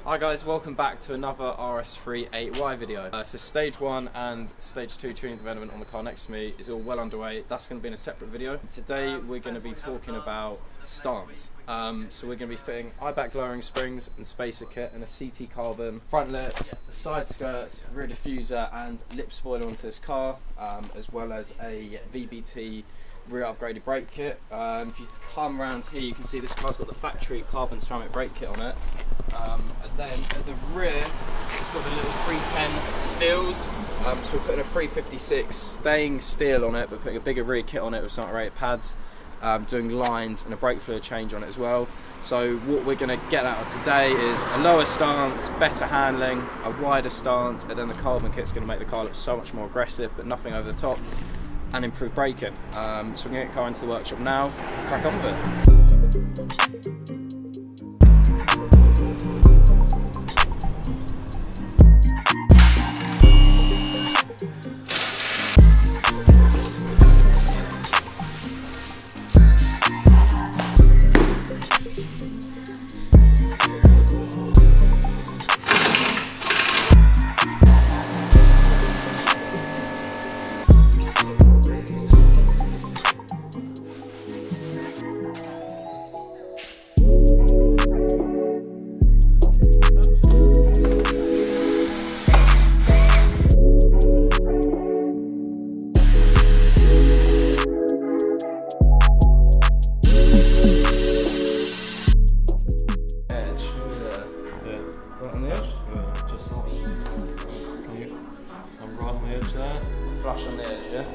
Hi guys, welcome back to another RS3 8Y video. So stage 1 and stage 2 tuning development on the car next to me is all well underway. That's going to be in a separate video. Today we're going to be talking about stance. So we're going to be fitting Eibach lowering springs and spacer kit and a CT carbon front lip, side skirts, rear diffuser and lip spoiler onto this car, as well as a VBT rear upgraded brake kit. If you come around here you can see this car's got the factory carbon ceramic brake kit on it, and then at the rear it's got the little 310 steels, so we're putting a 356 staying steel on it but putting a bigger rear kit on it with some rated pads, doing lines and a brake fluid change on it as well. So what we're going to get out of today is a lower stance, better handling, a wider stance, and then the carbon kit's going to make the car look so much more aggressive but nothing over the top, and improve braking. So we're going to get the car into the workshop now, crack on with it. Flush on the edge, yeah?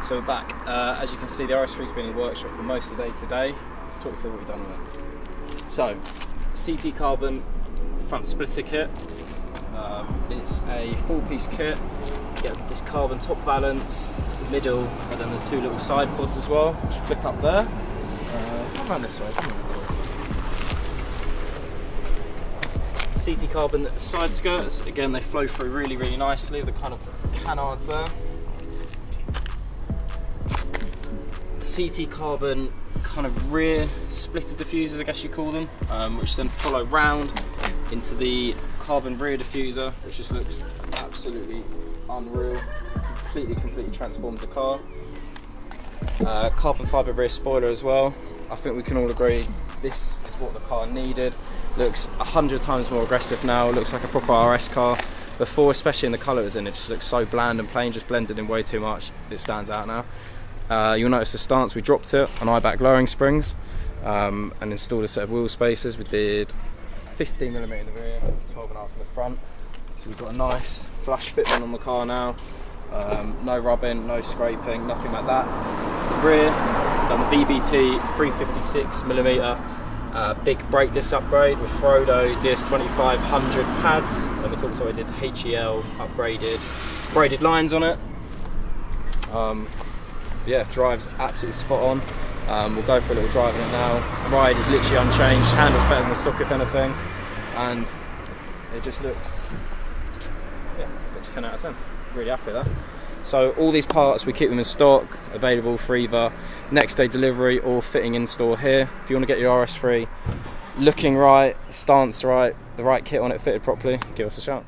So we're back. As you can see, the RS3's been in the workshop for most of the day today. Let's talk you through what we've done with it. So, CT carbon front splitter kit. It's a 4-piece kit. You get this carbon top valance, middle, and then the 2 little side pods as well, which flip up there. Come on this way, come on this way. CT carbon side skirts. Again, they flow through really, really nicely with the kind of canards there. CT carbon kind of rear splitter diffusers, I guess you call them, which then follow round into the carbon rear diffuser, which just looks absolutely unreal. Completely transforms the car. Carbon fibre rear spoiler as well. I think we can all agree this is what the car needed. Looks 100 times more aggressive now. Looks like a proper RS car. Before, especially in the colour it was in, it just looks so bland and plain, just blended in way too much. It stands out now. You'll notice the stance, we dropped it on Eibach lowering springs, and installed a set of wheel spacers. We did 15mm in the rear, 12.5 in the front. So we've got a nice flush fitment on the car now. No rubbing, no scraping, nothing like that. Rear, done the VBT 356mm big brake disc upgrade with Frodo DS2500 pads. Then we talked about, we did HEL upgraded, braided lines on it. Yeah, drive's absolutely spot on. We'll go for a little drive in it now. Ride is literally unchanged, handles better than the stock if anything, and it just looks 10 out of 10. Really happy with that. So all these parts, we keep them in stock, available for either next day delivery or fitting in store here. If you want to get your RS3 looking right, stance right, the right kit on it fitted properly, give us a shout.